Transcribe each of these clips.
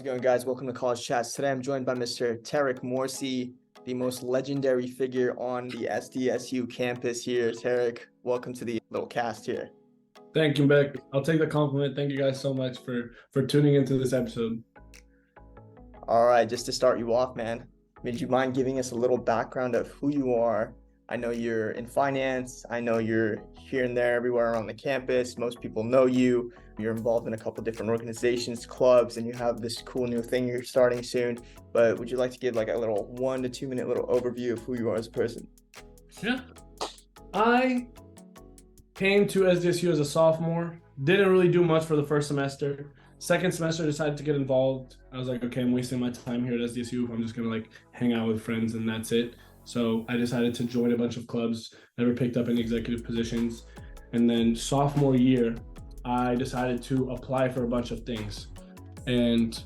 going, guys? Welcome to College Chats. Today I'm joined by Mr. Tarek Morsy, the most legendary figure on the SDSU campus here. Tarek, welcome to the little cast here. Thank you, Beck. I'll take the compliment. Thank you guys so much for tuning into this episode. All right, just to start you off, man, would you mind giving us a little background of who you are? I know you're in finance. I know you're here and there everywhere around the campus. Most people know you. You're involved in a couple different organizations, clubs, and you have this cool new thing you're starting soon. But would you like to give like a little 1 to 2 minute little overview of who you are as a person? Yeah. I came to SDSU as a sophomore. Didn't really do much for the first semester. Second semester, decided to get involved. I was like, okay, I'm wasting my time here at SDSU. I'm just gonna like hang out with friends and that's it. So I decided to join a bunch of clubs, never picked up any executive positions. And then sophomore year, I decided to apply for a bunch of things. And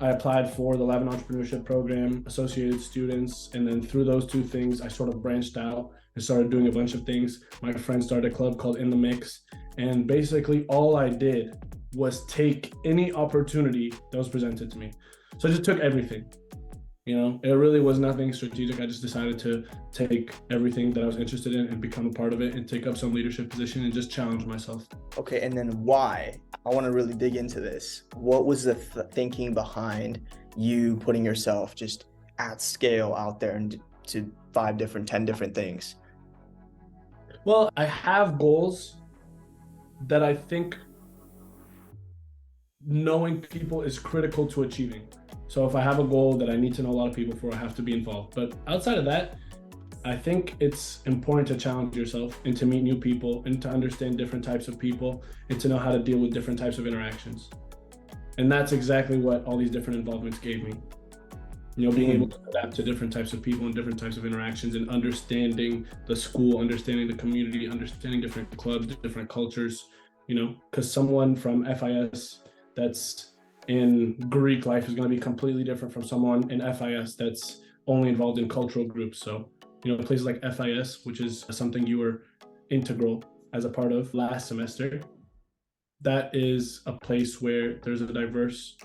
I applied for the Levin Entrepreneurship Program, Associated Students, and then through those two things, I sort of branched out and started doing a bunch of things. My friend started a club called In the Mix. And basically all I did was take any opportunity that was presented to me. So I just took everything. You know, it really was nothing strategic. I just decided to take everything that I was interested in and become a part of it and take up some leadership position and just challenge myself. Okay, and then why? I want to really dig into this. What was the thinking behind you putting yourself just at scale out there and to 5 different, 10 different things? Well, I have goals that I think knowing people is critical to achieving. So if I have a goal that I need to know a lot of people for, I have to be involved. But outside of that, I think it's important to challenge yourself and to meet new people and to understand different types of people and to know how to deal with different types of interactions. And that's exactly what all these different involvements gave me. You know, being able to adapt to different types of people and different types of interactions and understanding the school, understanding the community, understanding different clubs, different cultures, you know, because someone from FIS that's in Greek life is going to be completely different from someone in FIS that's only involved in cultural groups. So, you know, places like FIS, which is something you were integral as a part of last semester, that is a place where there's a diversity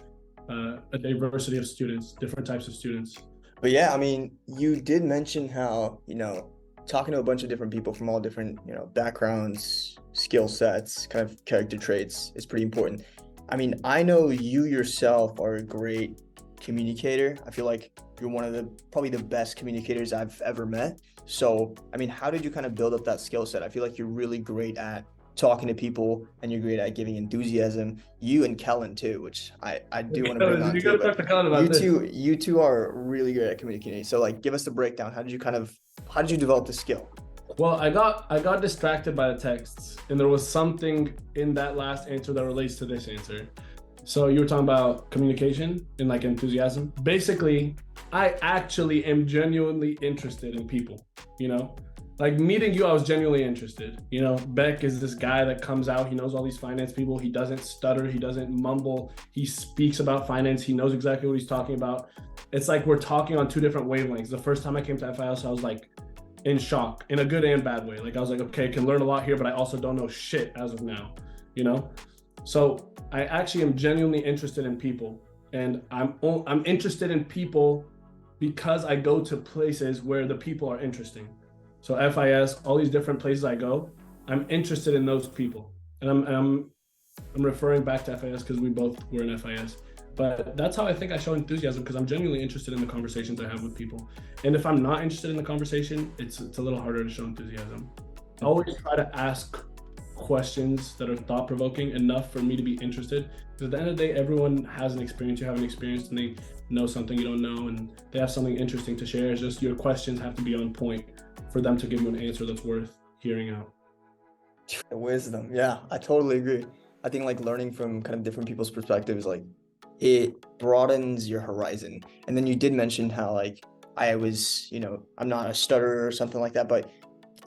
of students, different types of students. But yeah, I mean, you did mention how, you know, talking to a bunch of different people from all different, you know, backgrounds, skill sets, kind of character traits is pretty important. I mean, I know you yourself are a great communicator. I feel like you're one of the probably the best communicators I've ever met. So, I mean, how did you kind of build up that skill set? I feel like you're really great at talking to people and you're great at giving enthusiasm. You and Kellen too, which I do want to bring on too. Talk to Kellen about you two are really good at communicating. So like, give us the breakdown. How did you develop the skill? Well, I got distracted by the texts, and there was something in that last answer that relates to this answer. So you were talking about communication and like enthusiasm. Basically, I actually am genuinely interested in people, you know? Like meeting you, I was genuinely interested. You know, Beck is this guy that comes out, he knows all these finance people, he doesn't stutter, he doesn't mumble, he speaks about finance, he knows exactly what he's talking about. It's like we're talking on 2 different wavelengths. The first time I came to FIS, I was like, in shock, in a good and bad way. Like I was like, okay, I can learn a lot here, but I also don't know shit as of now, you know? So I actually am genuinely interested in people, and I'm interested in people because I go to places where the people are interesting. So FIS, all these different places I go, I'm interested in those people. And I'm referring back to FIS because we both were in FIS. But that's how I think I show enthusiasm, because I'm genuinely interested in the conversations I have with people. And if I'm not interested in the conversation, it's a little harder to show enthusiasm. I always try to ask questions that are thought-provoking enough for me to be interested. Because at the end of the day, everyone has an experience. You have an experience and they know something you don't know and they have something interesting to share. It's just your questions have to be on point for them to give you an answer that's worth hearing out. Wisdom. Yeah, I totally agree. I think like learning from kind of different people's perspectives, like it broadens your horizon. And then you did mention how like I was, you know, I'm not a stutterer or something like that, but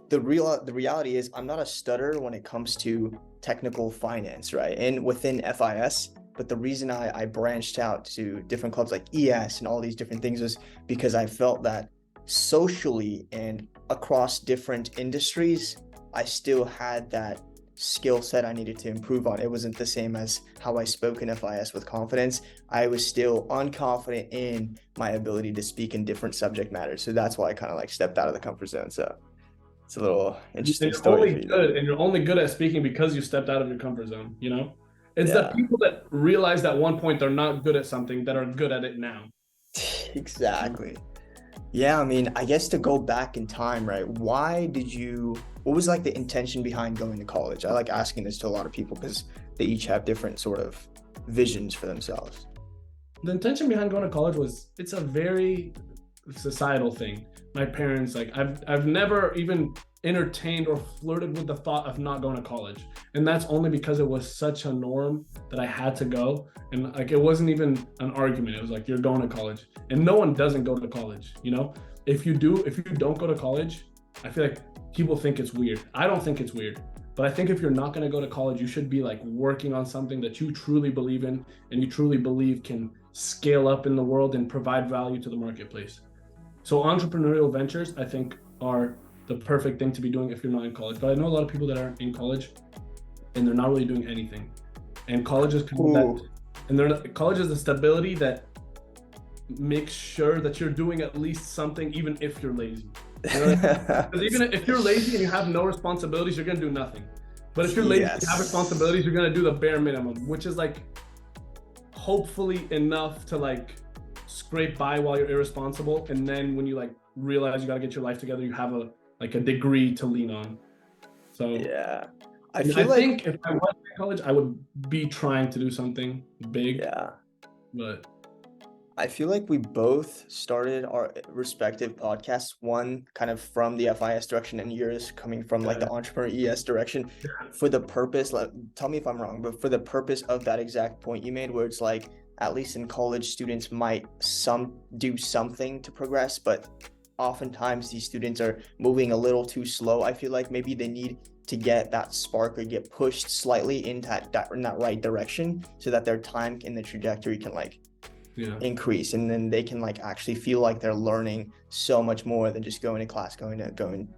the reality is I'm not a stutterer when it comes to technical finance, right? And within FIS, but the reason I branched out to different clubs like ES and all these different things was because I felt that socially and across different industries, I still had that skill set I needed to improve on. It wasn't the same as how I spoke in FIS with confidence. I was still unconfident in my ability to speak in different subject matters. So that's why I kind of like stepped out of the comfort zone. So it's a little interesting story for you. And you're only good at speaking because you stepped out of your comfort zone, you know? It's the people that realized at one point they're not good at something that are good at it now. Exactly. Yeah, I mean, I guess to go back in time, right? What was like the intention behind going to college? I like asking this to a lot of people because they each have different sort of visions for themselves. The intention behind going to college was, it's a very societal thing. My parents, like, I've never even entertained or flirted with the thought of not going to college. And that's only because it was such a norm that I had to go. And like, it wasn't even an argument. It was like, you're going to college. And no one doesn't go to college, you know? If you don't go to college, I feel like people think it's weird. I don't think it's weird. But I think if you're not going to go to college, you should be like working on something that you truly believe in and you truly believe can scale up in the world and provide value to the marketplace. So entrepreneurial ventures, I think, are the perfect thing to be doing if you're not in college. But I know a lot of people that are in college and they're not really doing anything. And college is kind of that, college is the stability that makes sure that you're doing at least something, even if you're lazy. You know what I mean? Because even if you're lazy and you have no responsibilities, you're gonna do nothing. But if you're lazy and you have responsibilities, you're gonna do the bare minimum, which is like hopefully enough to like scrape by while you're irresponsible. And then when you like realize you gotta get your life together, you have a degree to lean on. So yeah, I think if I was in college, I would be trying to do something big. Yeah, but I feel like we both started our respective podcasts, one kind of from the FIS direction and yours coming from like the entrepreneur ES direction for the purpose, like, tell me if I'm wrong, but for the purpose of that exact point you made where it's like, at least in college, students might do something to progress, but oftentimes these students are moving a little too slow. I feel like maybe they need to get that spark or get pushed slightly in that right direction so that their time in the trajectory can like increase, and then they can like actually feel like they're learning so much more than just going to class, going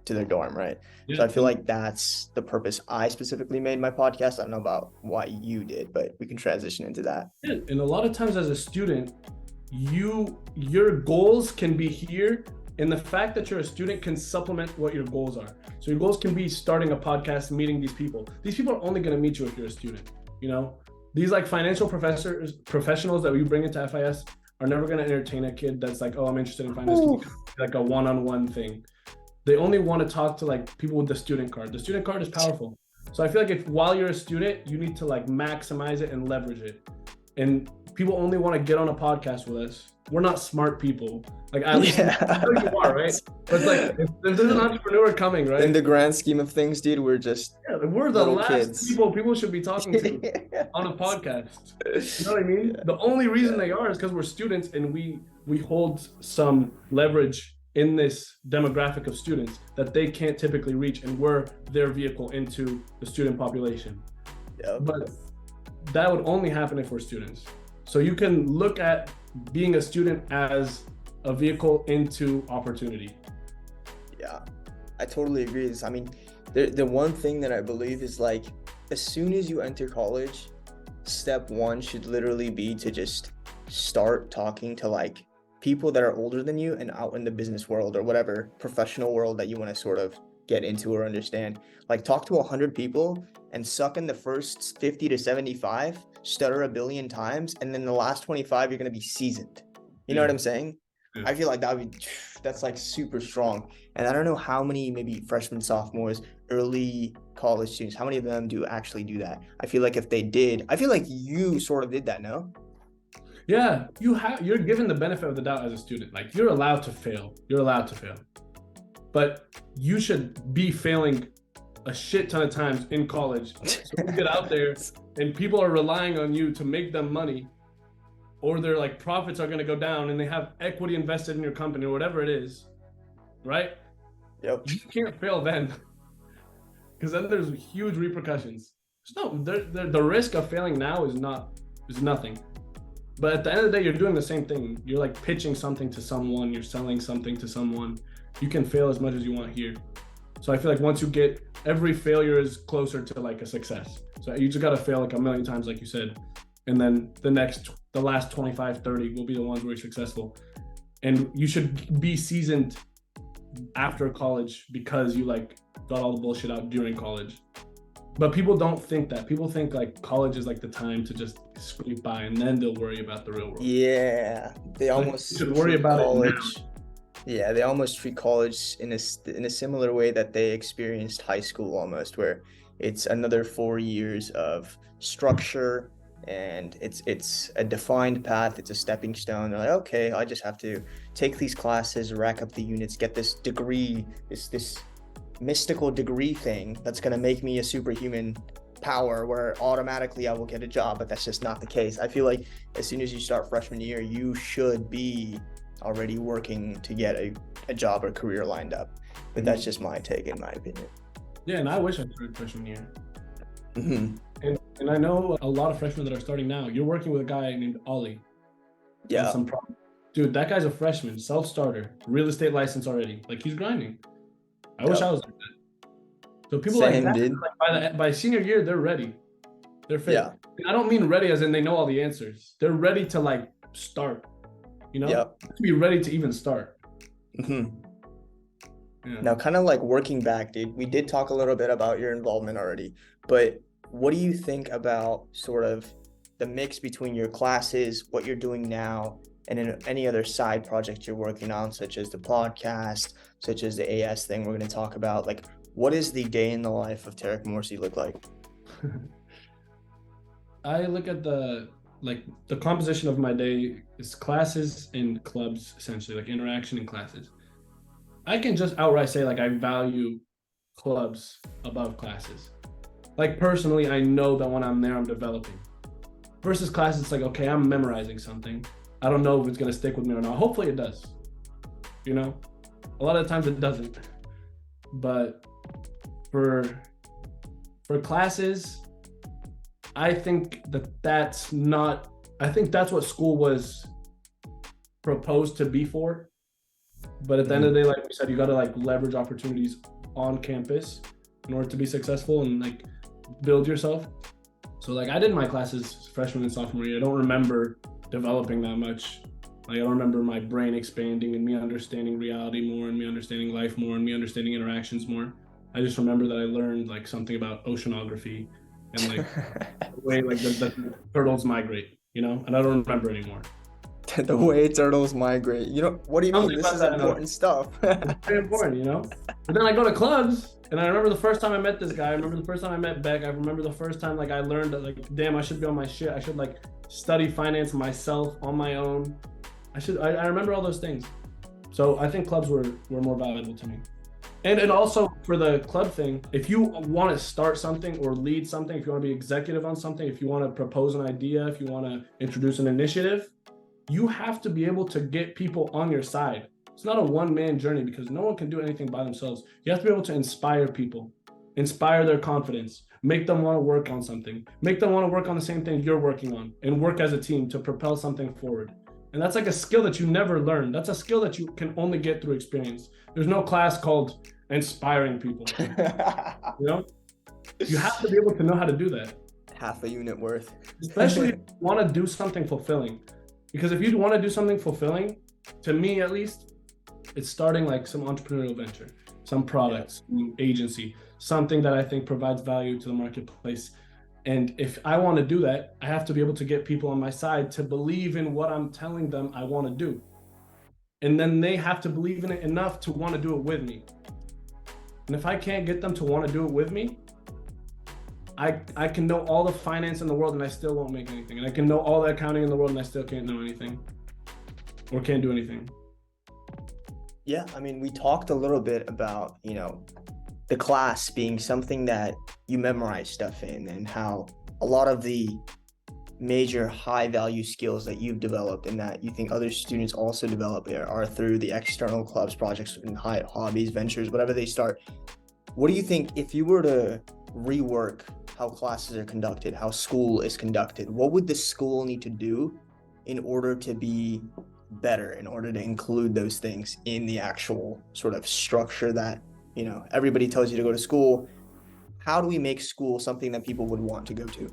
to their dorm, right? So I feel like that's the purpose I specifically made my podcast. I don't know about what you did, but we can transition into that. And a lot of times as a student, your goals can be here, and the fact that you're a student can supplement what your goals are. So your goals can be starting a podcast, meeting these people. These people are only going to meet you if you're a student, you know? These like financial professionals that we bring into FIS are never going to entertain a kid that's like, oh, I'm interested in finance, like a one-on-one thing. They only want to talk to like people with the student card. The student card is powerful. So I feel like while you're a student, you need to like maximize it and leverage it. And people only want to get on a podcast with us. We're not smart people. Like at least you are, right? But like if there's an entrepreneur coming, right? In the grand scheme of things, dude, we're just we're the last kids. People should be talking to on a podcast. You know what I mean? The only reason they are is because we're students and we hold some leverage in this demographic of students that they can't typically reach, and we're their vehicle into the student population. But that would only happen if we're students. So you can look at being a student as a vehicle into opportunity. Yeah, I totally agree. I mean, the one thing that I believe is like, as soon as you enter college, step one should literally be to just start talking to like people that are older than you and out in the business world or whatever professional world that you want to sort of get into or understand. Like talk to 100 people and suck in the first 50 to 75, stutter a billion times, and then the last 25 you're going to be seasoned. You know what I'm saying? I feel like that's like super strong. And I don't know how many maybe freshmen, sophomores, early college students, how many of them do actually do that? I feel like if they did, I feel like you sort of did that, no? Yeah, you're given the benefit of the doubt as a student. Like you're allowed to fail. But you should be failing a shit ton of times in college. So you get out there and people are relying on you to make them money, or their like profits are going to go down and they have equity invested in your company or whatever it is, right? Yep. You can't fail then, because then there's huge repercussions. The risk of failing now is nothing. But at the end of the day, you're doing the same thing. You're like pitching something to someone, you're selling something to someone. You can fail as much as you want here. So I feel like once you get every failure is closer to like a success. So you just got to fail like a million times, like you said. And then the last 25, 30 will be the ones where you're successful. And you should be seasoned after college because you like got all the bullshit out during college. But people don't think that. People think like college is like the time to just scrape by and then they'll worry about the real world. Yeah, they almost should worry about college. Yeah, they almost treat college in a similar way that they experienced high school almost, where it's another 4 years of structure and it's a defined path, it's a stepping stone. They're like, okay, I just have to take these classes, rack up the units, get this degree, this mystical degree thing that's going to make me a superhuman power where automatically I will get a job, but that's just not the case. I feel like as soon as you start freshman year, you should be already working to get a job or career lined up. But that's just my take, in my opinion. Yeah, and I wish I started freshman year. Mm-hmm. And I know a lot of freshmen that are starting now. You're working with a guy named Ollie. Yeah. Dude, that guy's a freshman, self-starter, real estate license already. Like, he's grinding. I wish I was like that. So people like that, like by senior year, they're ready. They're fit. Yeah. And I don't mean ready as in they know all the answers. They're ready to like start. You know, to be ready to even start. Mm-hmm. Yeah. Now, kind of like working back, dude, we did talk a little bit about your involvement already, but what do you think about sort of the mix between your classes, what you're doing now, and then any other side project you're working on, such as the podcast, such as the AS thing we're going to talk about? Like, what does the day in the life of Tarek Morsy look like? I look at the composition of my day is classes and clubs, essentially, like interaction in classes. I can just outright say like I value clubs above classes. Like personally, I know that when I'm there, I'm developing. Versus classes, it's like, okay, I'm memorizing something. I don't know if it's gonna stick with me or not. Hopefully it does. You know, a lot of the times it doesn't. But for classes, I think that's what school was proposed to be for. But at the end of the day, like we said, you got to like leverage opportunities on campus in order to be successful and like build yourself. So like I did my classes freshman and sophomore year. I don't remember developing that much. Like I don't remember my brain expanding and me understanding reality more and me understanding life more and me understanding interactions more. I just remember that I learned like something about oceanography and like the way like the turtles migrate, you know, and I don't remember anymore. The way turtles migrate. You know, what do you mean? This is important stuff. It's very important, you know? But then I go to clubs and I remember the first time I met this guy. I remember the first time I met Beck. I remember the first time like I learned that like, damn, I should be on my shit. I should like study finance myself on my own. I remember all those things. So I think clubs were more valuable to me. And also for the club thing, if you want to start something or lead something, if you want to be executive on something, if you want to propose an idea, if you want to introduce an initiative, you have to be able to get people on your side. It's not a one-man journey because no one can do anything by themselves. You have to be able to inspire people, inspire their confidence, make them want to work on something, make them want to work on the same thing you're working on and work as a team to propel something forward. And that's like a skill that you never learn. That's a skill that you can only get through experience. There's no class called inspiring people. You know, you have to be able to know how to do that. Half a unit worth. Especially if you want to do something fulfilling. Because if you want to do something fulfilling, to me at least, it's starting like some entrepreneurial venture, some products, agency, something that I think provides value to the marketplace. And if I want to do that, I have to be able to get people on my side to believe in what I'm telling them I want to do. And then they have to believe in it enough to want to do it with me. And if I can't get them to want to do it with me, I can know all the finance in the world and I still won't make anything. And I can know all the accounting in the world and I still can't know anything or can't do anything. Yeah, I mean, we talked a little bit about, you know, the class being something that you memorize stuff in and how a lot of the major high value skills that you've developed and that you think other students also develop are through the external clubs, projects, and hobbies, ventures, whatever they start. What do you think if you were to rework how classes are conducted, how school is conducted, what would the school need to do in order to be better, in order to include those things in the actual sort of structure that, you know, everybody tells you to go to school, how do we make school something that people would want to go to?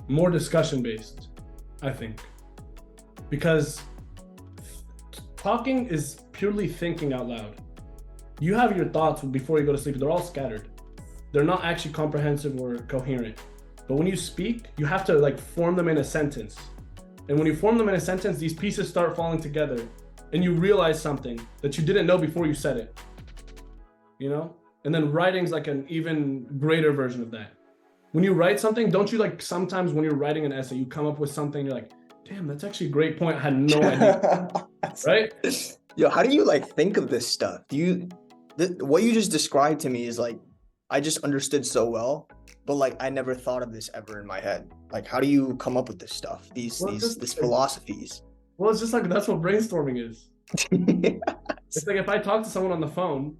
More discussion based, I think, because talking is purely thinking out loud. You have your thoughts before you go to sleep. They're all scattered. They're not actually comprehensive or coherent. But when you speak, you have to like form them in a sentence. And when you form them in a sentence, these pieces start falling together and you realize something that you didn't know before you said it, you know? And then writing's like an even greater version of that. When you write something, don't you like sometimes when you're writing an essay, you come up with something, you're like, damn, that's actually a great point. I had no idea, right? Yo, how do you like think of this stuff? What you just described to me is like, I just understood so well, but like I never thought of this ever in my head. Like, how do you come up with this stuff? These philosophies? Well, it's just like, that's what brainstorming is. It's like if I talk to someone on the phone,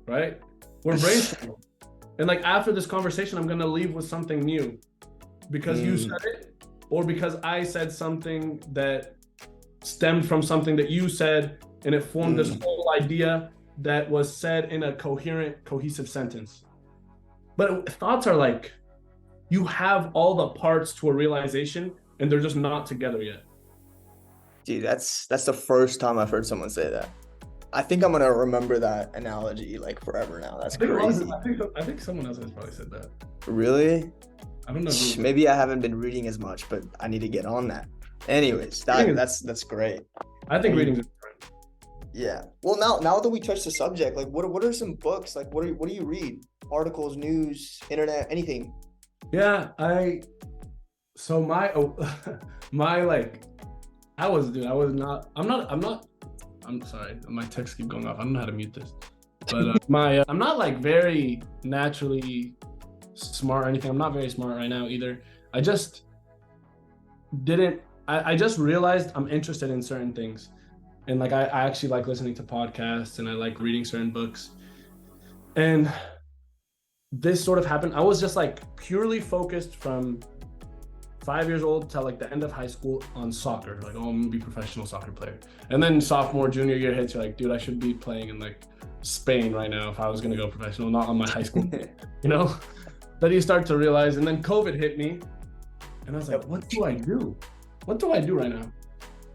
right? We're brainstorming. And like after this conversation, I'm gonna leave with something new because you said it, or because I said something that stemmed from something that you said, and it formed this whole idea that was said in a coherent, cohesive sentence. But thoughts are like, you have all the parts to a realization and they're just not together yet. Dude, that's the first time I've heard someone say that. I think I'm gonna remember that analogy like forever now. That's crazy. I think someone else has probably said that. Really? I don't know. Maybe I haven't been reading as much, but I need to get on that. Anyways, that's great. I think reading is important. Yeah. Well, now that we touched the subject, like what are some books? Like what do you read? Articles, news, internet, anything? Yeah, my I'm sorry, my texts keep going off. I don't know how to mute this. But I'm not like very naturally smart or anything. I'm not very smart right now either. I just realized I'm interested in certain things. And like I actually like listening to podcasts and I like reading certain books. And this sort of happened. I was just like purely focused from 5 years old till like the end of high school on soccer. Like, oh, I'm gonna be a professional soccer player. And then sophomore, junior year hits, you're like, dude, I should be playing in like Spain right now if I was gonna go professional, not on my high school team, you know? Then you start to realize, and then COVID hit me, and I was like, what do I do? What do I do right now?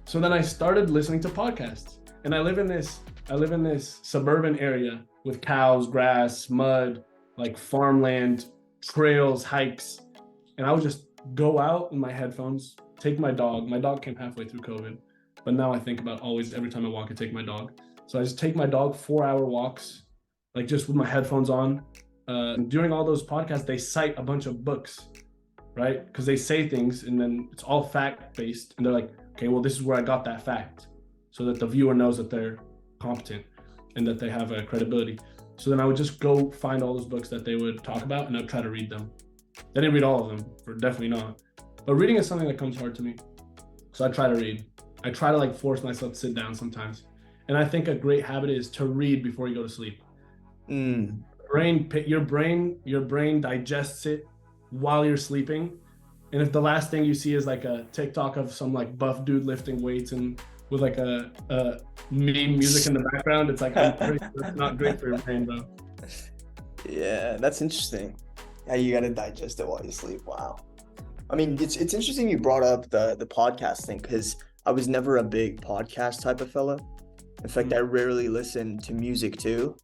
So then I started listening to podcasts, and I live in this suburban area with cows, grass, mud, like farmland, trails, hikes, and I would just go out in my headphones, take my dog came halfway through COVID, but now I think about always every time I walk, I take my dog. So I just take my dog 4-hour walks, like just with my headphones on. And during all those podcasts, they cite a bunch of books, right? Because they say things and then it's all fact-based. And they're like, okay, well, this is where I got that fact, so that the viewer knows that they're competent and that they have a credibility. So then I would just go find all those books that they would talk about and I'd try to read them. I didn't read all of them, definitely not. But reading is something that comes hard to me. So I try to read. I try to like force myself to sit down sometimes. And I think a great habit is to read before you go to sleep. Your brain digests it while you're sleeping. And if the last thing you see is like a TikTok of some like buff dude lifting weights and with like a meme music in the background, it's like, that's not great for your brain, bro. Yeah, that's interesting. Yeah, you gotta digest it while you sleep. Wow. I mean, it's interesting you brought up the podcast thing, because I was never a big podcast type of fella. In fact, I rarely listen to music too.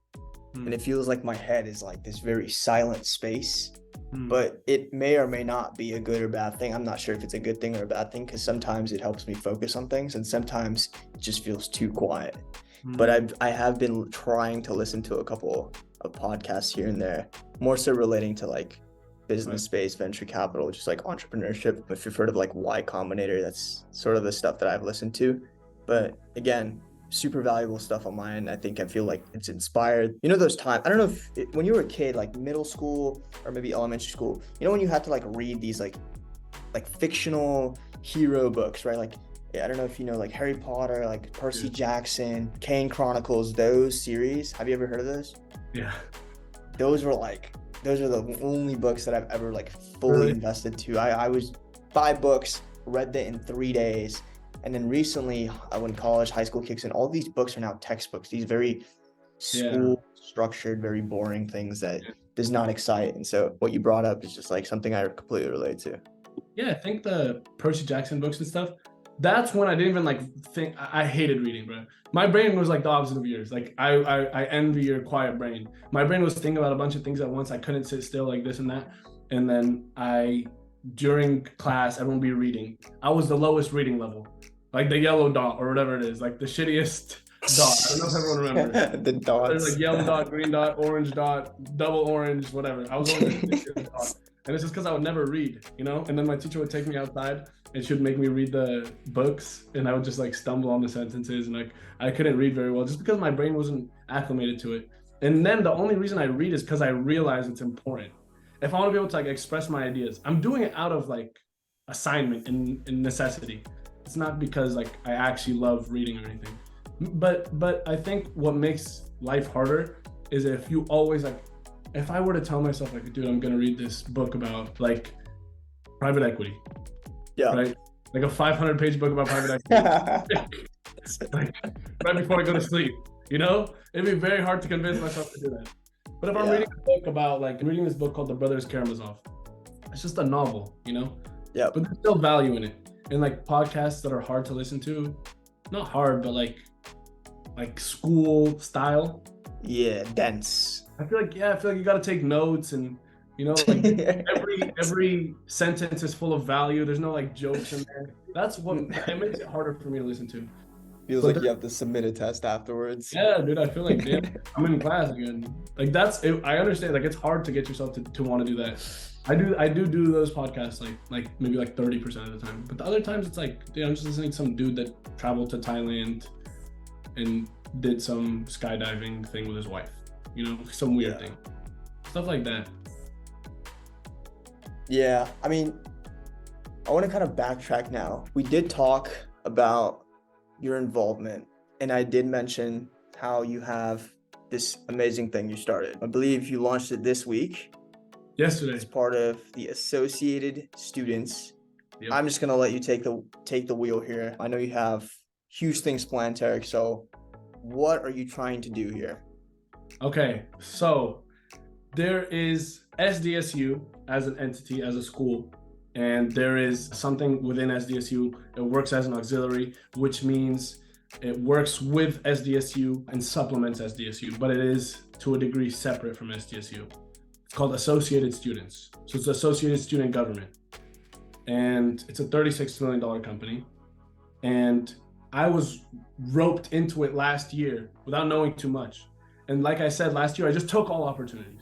And it feels like my head is like this very silent space. But it may or may not be a good or bad thing. I'm not sure if it's a good thing or a bad thing, because sometimes it helps me focus on things and sometimes it just feels too quiet. But I have been trying to listen to a couple of podcasts here and there, more so relating to like business space, venture capital, just like entrepreneurship. If you've heard of like Y Combinator, that's sort of the stuff that I've listened to. But again, super valuable stuff on my end. I feel like it's inspired. You know, those times, I don't know if when you were a kid, like middle school or maybe elementary school, you know, when you had to like read these like fictional hero books, right? Like, I don't know if you know, like Harry Potter, like Percy Jackson, Kane Chronicles, those series. Have you ever heard of those? Yeah. Those are the only books that I've ever like fully invested to. I was 5 books, read that in 3 days. And then recently, when college, high school kicks in, all these books are now textbooks. These very school structured, very boring things that does not excite. And so what you brought up is just like something I completely relate to. Yeah, I think the Percy Jackson books and stuff, that's when I didn't even like think. I hated reading, bro. My brain was like the opposite of yours. Like I envy your quiet brain. My brain was thinking about a bunch of things at once. I couldn't sit still, like this and that. And then during class, everyone would be reading. I was the lowest reading level, like the yellow dot or whatever it is, like the shittiest dot. I don't know if everyone remembers. The dots. There's like yellow dot, green dot, orange dot, double orange, whatever. I was always the shittiest dot. And it's just because I would never read, you know? And then my teacher would take me outside and she would make me read the books, and I would just like stumble on the sentences, and like I couldn't read very well just because my brain wasn't acclimated to it. And then the only reason I read is because I realize it's important. If I want to be able to like express my ideas, I'm doing it out of like assignment and necessity. It's not because like I actually love reading or anything. But I think what makes life harder is if you always like, if I were to tell myself like, dude, I'm gonna read this book about like private equity. Yeah. Right? Like a 500-page book about private equity. Like, right before I go to sleep, you know? It'd be very hard to convince myself to do that. But if I'm reading a book about like, I'm reading this book called The Brothers Karamazov. It's just a novel, you know? Yeah. But there's still value in it. And like podcasts that are hard to listen to, not hard, but like school style. Yeah, dense. I feel like you got to take notes, and you know, like every sentence is full of value. There's no like jokes in there. That's what it makes it harder for me to listen to. Feels like you have to submit a test afterwards. Yeah, dude, I feel like damn, I'm in class again. Like that's it, I understand. Like it's hard to get yourself to want to do that. I do those podcasts like maybe like 30% of the time. But the other times it's like, dude, I'm just listening to some dude that traveled to Thailand and did some skydiving thing with his wife. You know, some weird thing. Stuff like that. Yeah, I mean, I want to kind of backtrack now. We did talk about your involvement, and I did mention how you have this amazing thing you started. I believe you launched it this week. Yesterday. It's part of the Associated Students. Yep. I'm just gonna let you take the wheel here. I know you have huge things planned, Tarek. So, what are you trying to do here? Okay, so there is SDSU as an entity, as a school, and there is something within SDSU. It works as an auxiliary, which means it works with SDSU and supplements SDSU, but it is to a degree separate from SDSU. It's called Associated Students. So it's Associated Student Government. And it's a $36 million company. And I was roped into it last year without knowing too much. And like I said, last year, I just took all opportunities.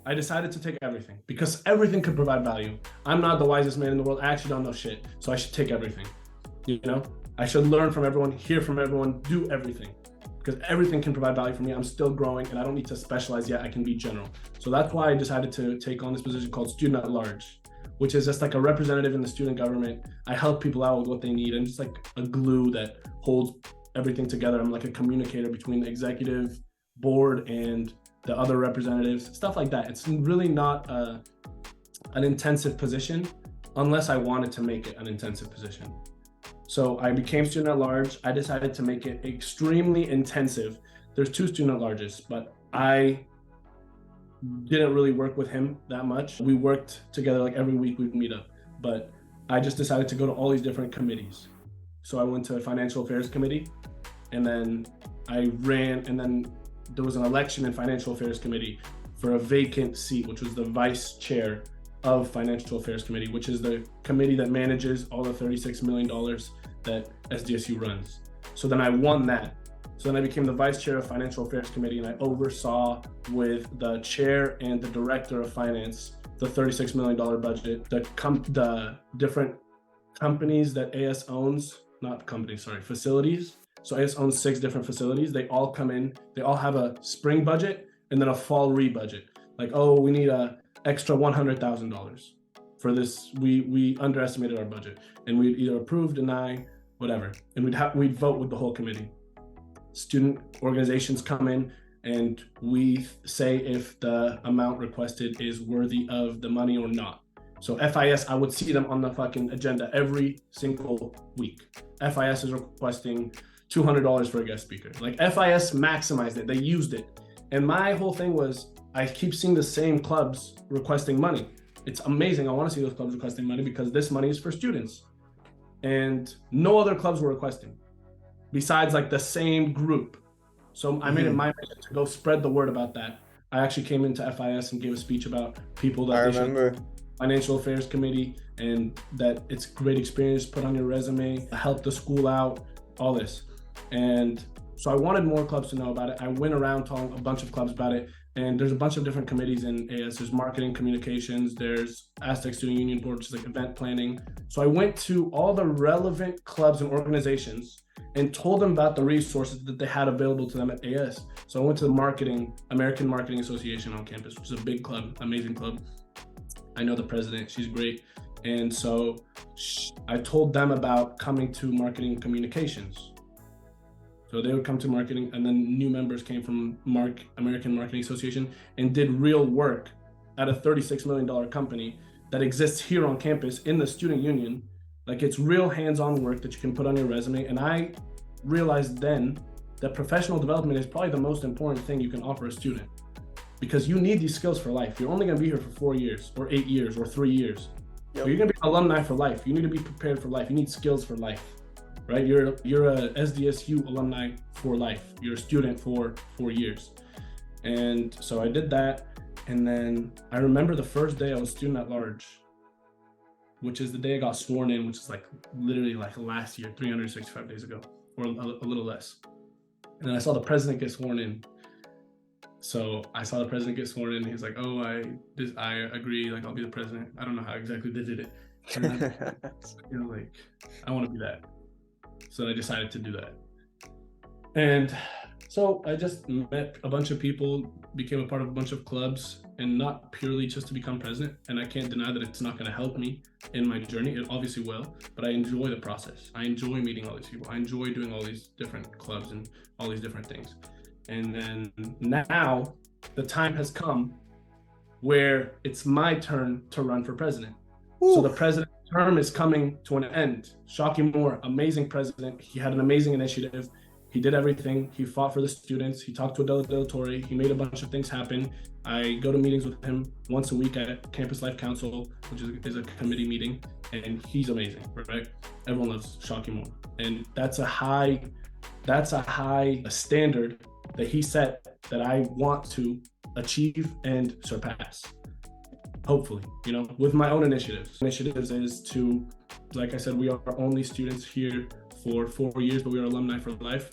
I decided to take everything because everything could provide value. I'm not the wisest man in the world. I actually don't know shit. So I should take everything. You know, I should learn from everyone, hear from everyone, do everything, because everything can provide value for me. I'm still growing and I don't need to specialize yet. I can be general. So that's why I decided to take on this position called Student at Large, which is just like a representative in the student government. I help people out with what they need. I'm just like a glue that holds everything together. I'm like a communicator between the executive board and the other representatives, stuff like that. It's really not an intensive position unless I wanted to make it an intensive position. So I became student at large. I decided to make it extremely intensive. There's 2 student at larges, but I didn't really work with him that much. We worked together like every week we'd meet up, but I just decided to go to all these different committees. So I went to Financial Affairs Committee, and then I ran, and then there was an election in Financial Affairs Committee for a vacant seat, which was the vice chair of Financial Affairs Committee, which is the committee that manages all the $36 million that SDSU runs. So then I won that. So then I became the vice chair of Financial Affairs Committee, and I oversaw with the chair and the director of finance the $36 million budget, the different companies that AS owns, facilities. So AS owns 6 different facilities. They all come in, they all have a spring budget and then a fall re-budget. Like, oh, we need a extra $100,000 for this. We underestimated our budget, and we'd either approve, deny, whatever. And we'd vote with the whole committee. Student organizations come in and we say if the amount requested is worthy of the money or not. So FIS, I would see them on the fucking agenda every single week. FIS is requesting $200 for a guest speaker. Like FIS maximized it. They used it. And my whole thing was, I keep seeing the same clubs requesting money. It's amazing. I want to see those clubs requesting money because this money is for students. And no other clubs were requesting besides like the same group. So I made it my mission to go spread the word about that. I actually came into FIS and gave a speech about people that I remember. Financial Affairs Committee, and that it's great experience, put on your resume, help the school out, all this. And so I wanted more clubs to know about it. I went around telling a bunch of clubs about it, and there's a bunch of different committees in AS. There's marketing communications, there's Aztec Student Union Board, which is like event planning. So I went to all the relevant clubs and organizations and told them about the resources that they had available to them at AS. So I went to the American Marketing Association on campus, which is a big club, amazing club. I know the president, she's great. And so I told them about coming to marketing communications. So they would come to marketing, and then new members came from American Marketing Association and did real work at a $36 million company that exists here on campus in the student union. Like, it's real hands-on work that you can put on your resume. And I realized then that professional development is probably the most important thing you can offer a student, because you need these skills for life. You're only gonna be here for 4 years or 8 years or 3 years. Yep. But you're gonna be an alumni for life. You need to be prepared for life. You need skills for life, right? You're a SDSU alumni for life. You're a student for 4 years. And so I did that. And then I remember the first day I was student at large, which is the day I got sworn in, which is like literally like last year, 365 days ago, or a little less. And then I saw the president get sworn in. So I saw the president get sworn in. He was like, "Oh, I agree. Like, I'll be the president." I don't know how exactly they did it. And then, like, I want to be that. So I decided to do that. And so I just met a bunch of people, became a part of a bunch of clubs, and not purely just to become president. And I can't deny that it's not going to help me in my journey. It obviously will, but I enjoy the process. I enjoy meeting all these people. I enjoy doing all these different clubs and all these different things. And then now the time has come where it's my turn to run for president. Ooh. So the president's term is coming to an end. Shockey Moore, amazing president. He had an amazing initiative. He did everything. He fought for the students. He talked to Adela Del. He made a bunch of things happen. I go to meetings with him once a week at Campus Life Council, which is a committee meeting, and he's amazing, right? Everyone loves Shockey Moore. And that's a high standard that he set that I want to achieve and surpass. Hopefully, with my own initiatives. Initiatives is to, like I said, we are only students here for 4 years, but we are alumni for life.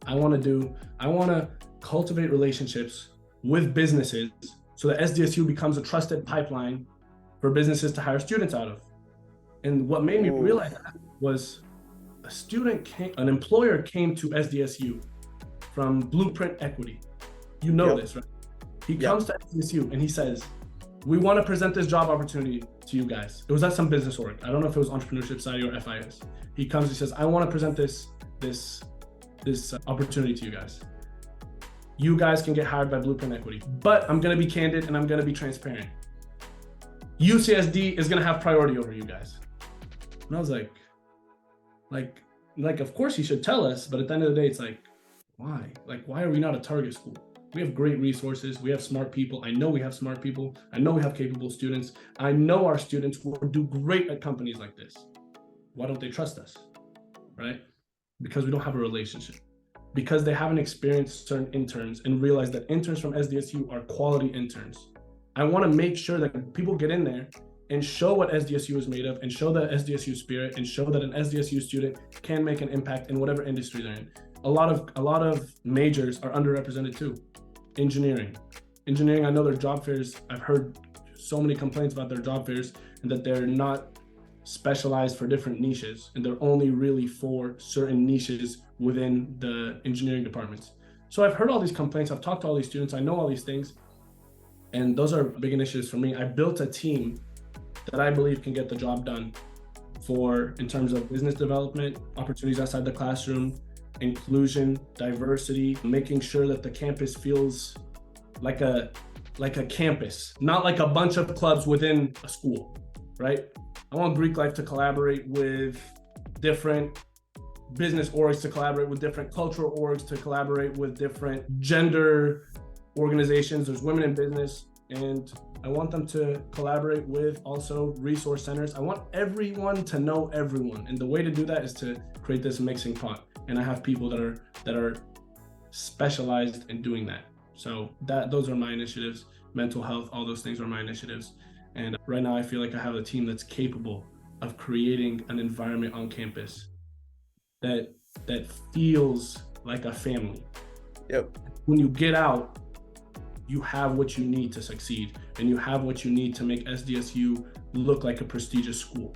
I want to cultivate relationships with businesses so that SDSU becomes a trusted pipeline for businesses to hire students out of. And what made me realize that was an employer came to SDSU from Blueprint Equity. This, right? He comes to SDSU and he says, "We want to present this job opportunity to you guys." It was at some business org. I don't know if it was entrepreneurship side or FIS. He comes, he says, "I want to present this opportunity to you guys. You guys can get hired by Blueprint Equity, but I'm going to be candid and I'm going to be transparent. UCSD is going to have priority over you guys." And I was like, of course he should tell us, but at the end of the day, it's like, why? Like, why are we not a target school? We have great resources. We have smart people. I know we have smart people. I know we have capable students. I know our students will do great at companies like this. Why don't they trust us, right? Because we don't have a relationship. Because they haven't experienced certain interns and realized that interns from SDSU are quality interns. I want to make sure that people get in there and show what SDSU is made of, and show the SDSU spirit, and show that an SDSU student can make an impact in whatever industry they're in. A lot of majors are underrepresented too. Engineering, I know their job fairs, I've heard so many complaints about their job fairs and that they're not specialized for different niches, and they're only really for certain niches within the engineering departments. So I've heard all these complaints, I've talked to all these students, I know all these things, and those are big initiatives for me. I built a team that I believe can get the job done in terms of business development, opportunities outside the classroom, inclusion, diversity, making sure that the campus feels like a campus, not like a bunch of clubs within a school, right? I want Greek Life to collaborate with different business orgs, to collaborate with different cultural orgs, to collaborate with different gender organizations, there's women in business, and I want them to collaborate with also resource centers. I want everyone to know everyone. And the way to do that is to create this mixing pot. And I have people that are specialized in doing that. So those are my initiatives. Mental health, all those things are my initiatives. And right now I feel like I have a team that's capable of creating an environment on campus that feels like a family. Yep. When you get out, you have what you need to succeed, and you have what you need to make SDSU look like a prestigious school.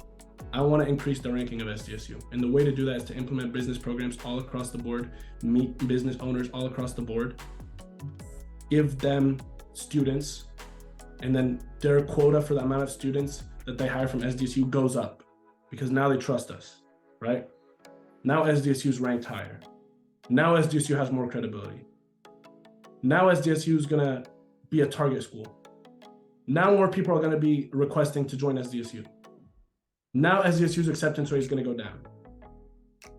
I want to increase the ranking of SDSU, and the way to do that is to implement business programs all across the board, meet business owners all across the board, give them students, and then their quota for the amount of students that they hire from SDSU goes up, because now they trust us, right? Now SDSU is ranked higher. Now SDSU has more credibility. Now SDSU is going to be a target school. Now more people are going to be requesting to join SDSU. Now SDSU's acceptance rate is going to go down.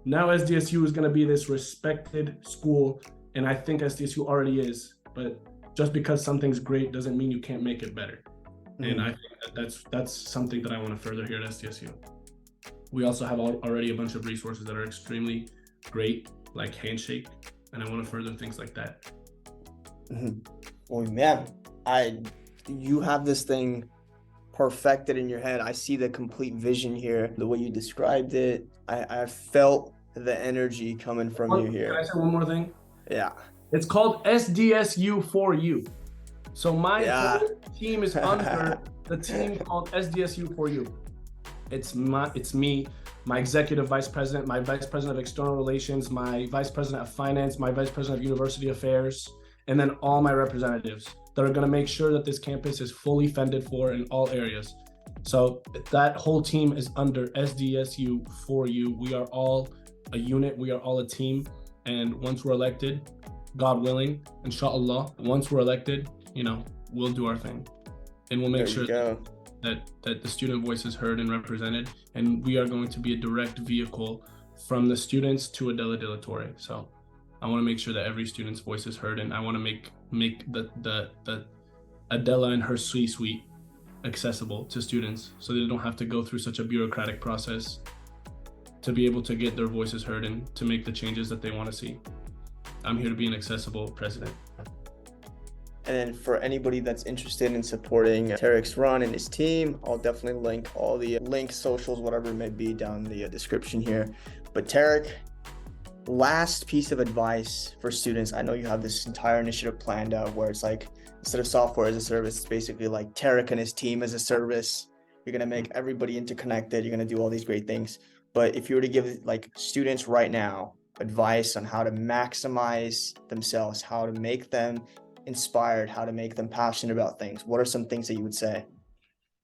Now SDSU is going to be this respected school, and I think SDSU already is, but just because something's great doesn't mean you can't make it better. And I think that's something that I want to further here at SDSU. We also have already a bunch of resources that are extremely great, like Handshake, and I want to further things like that. Well, man, you have this thing perfected in your head. I see the complete vision here. The way you described it, I felt the energy coming from you here. Can I say one more thing? Yeah. It's called SDSU4YOU. So my whole team is under the team called SDSU4YOU. It's me, my executive vice president, my vice president of external relations, my vice president of finance, my vice president of university affairs, and then all my representatives that are going to make sure that this campus is fully funded for in all areas. So that whole team is under SDSU4YOU. We are all a unit. We are all a team. And once we're elected, God willing, inshallah, once we're elected, we'll do our thing. And we'll make sure that the student voice is heard and represented. And we are going to be a direct vehicle from the students to Adela Dillatore. So I want to make sure that every student's voice is heard, and I want to make the Adela and her suite accessible to students, so they don't have to go through such a bureaucratic process to be able to get their voices heard and to make the changes that they want to see. I'm here to be an accessible president. And then for anybody that's interested in supporting Tarek's run and his team, I'll definitely link all the links, socials, whatever it may be down in the description here. But Tarek, last piece of advice for students. I know you have this entire initiative planned out where it's like, instead of software as a service, it's basically like Tarek and his team as a service. You're going to make everybody interconnected. You're going to do all these great things. But if you were to give like students right now advice on how to maximize themselves, how to make them inspired, how to make them passionate about things, what are some things that you would say?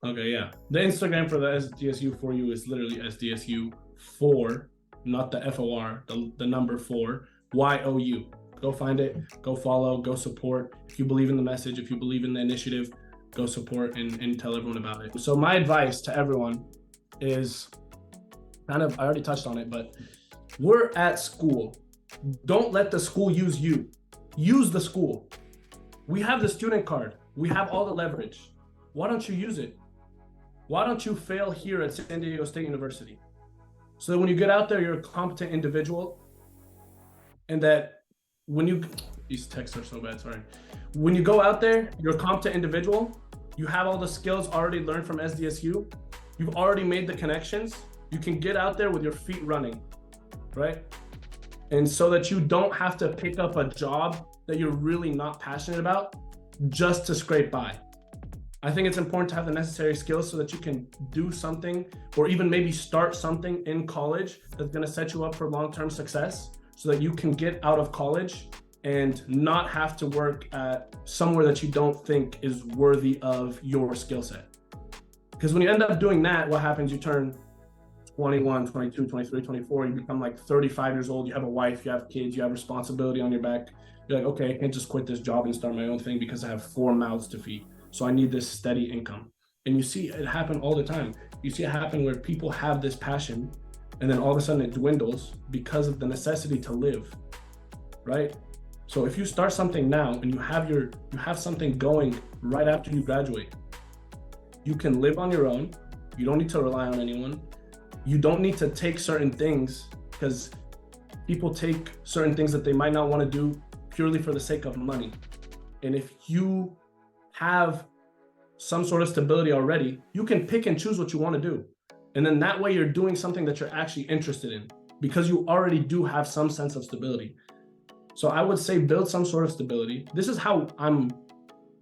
Okay, yeah. The Instagram for the SDSU4YOU is literally SDSU4, not the FOR, the number 4, YOU. Go find it, go follow, go support. If you believe in the message, if you believe in the initiative, go support and tell everyone about it. So my advice to everyone is I already touched on it, but we're at school. Don't let the school use you. Use the school. We have the student card. We have all the leverage. Why don't you use it? Why don't you fail here at San Diego State University? So that when you get out there, you're a competent individual, and that these texts are so bad, sorry. When you go out there, you're a competent individual, you have all the skills already learned from SDSU, you've already made the connections, you can get out there with your feet running, right? And so that you don't have to pick up a job that you're really not passionate about just to scrape by. I think it's important to have the necessary skills so that you can do something or even maybe start something in college that's going to set you up for long-term success so that you can get out of college and not have to work at somewhere that you don't think is worthy of your skill set. Because when you end up doing that, what happens? You turn 21, 22, 23, 24, you become like 35 years old, you have a wife, you have kids, you have responsibility on your back. You're like, okay, I can't just quit this job and start my own thing because I have 4 mouths to feed. So I need this steady income. And you see it happen all the time. You see it happen where people have this passion and then all of a sudden it dwindles because of the necessity to live, right? So if you start something now and you have something going right after you graduate, you can live on your own. You don't need to rely on anyone. You don't need to take certain things, because people take certain things that they might not want to do purely for the sake of money. And if you have some sort of stability already, you can pick and choose what you want to do. And then that way you're doing something that you're actually interested in, because you already do have some sense of stability. So I would say build some sort of stability. This is how I'm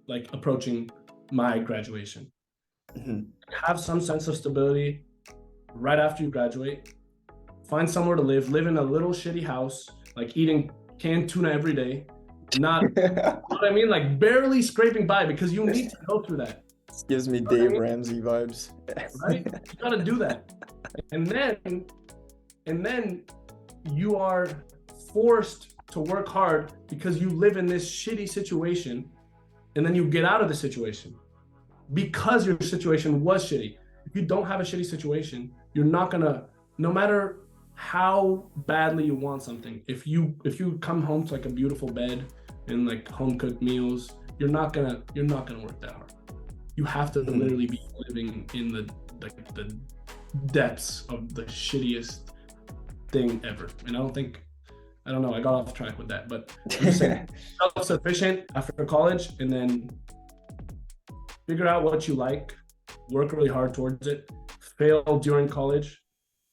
like approaching my graduation. Have some sense of stability right after you graduate. Find somewhere to live in a little shitty house, like eating canned tuna every day. Not, you know what I mean? Like barely scraping by, because you need to go through that. This gives me Dave Ramsey vibes. Right? You gotta do that. And then you are forced to work hard because you live in this shitty situation, and then you get out of the situation because your situation was shitty. If you don't have a shitty situation, you're not gonna, no matter how badly you want something, if you come home to like a beautiful bed and like home cooked meals, you're not gonna work that hard. You have to literally be living in the depths of the shittiest thing ever. And I don't know, I got off track with that, but I'm just saying, self-sufficient after college, and then figure out what you like, work really hard towards it, fail during college,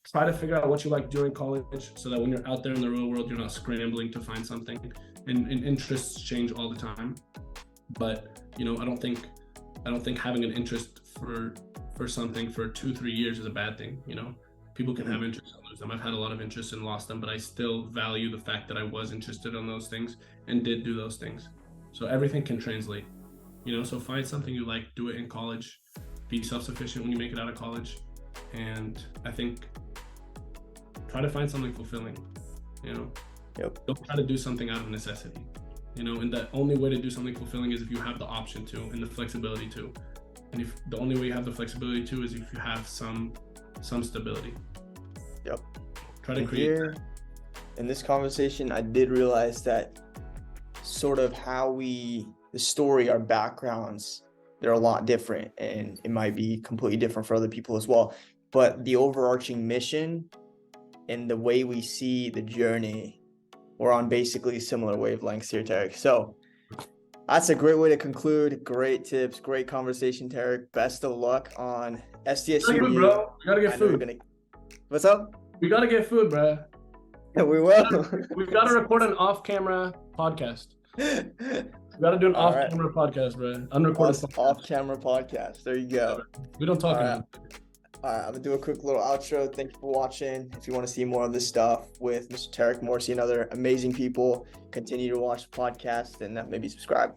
try to figure out what you like during college, so that when you're out there in the real world, you're not scrambling to find something. And interests change all the time, but you know, I don't think having an interest for something for 2-3 years is a bad thing. You know, people can have interests and lose them. I've had a lot of interest and lost them, but I still value the fact that I was interested in those things and did do those things. So everything can translate, you know. So find something you like, do it in college, be self-sufficient when you make it out of college, and I think try to find something fulfilling, you know. Don't try to do something out of necessity, you know. And the only way to do something fulfilling is if you have the option to and the flexibility to. And if the only way you have the flexibility to is if you have some stability. Try to create that. In this conversation, I did realize that sort of the story, our backgrounds, they're a lot different, and it might be completely different for other people as well. But the overarching mission and the way we see the journey, we're on basically similar wavelengths here, Tarek. So that's a great way to conclude. Great tips, great conversation, Tarek. Best of luck on SDSU. Food, bro. We gotta get food. What's up? We gotta get food, bro. We will. We gotta record an off-camera podcast. We gotta do an off-camera podcast, bro. Unrecorded off-camera podcast. There you go. We don't talk about it. All right, I'm gonna do a quick little outro. Thank you for watching. If you want to see more of this stuff with Mr. Tarek Morsy and other amazing people, continue to watch the podcast and maybe subscribe.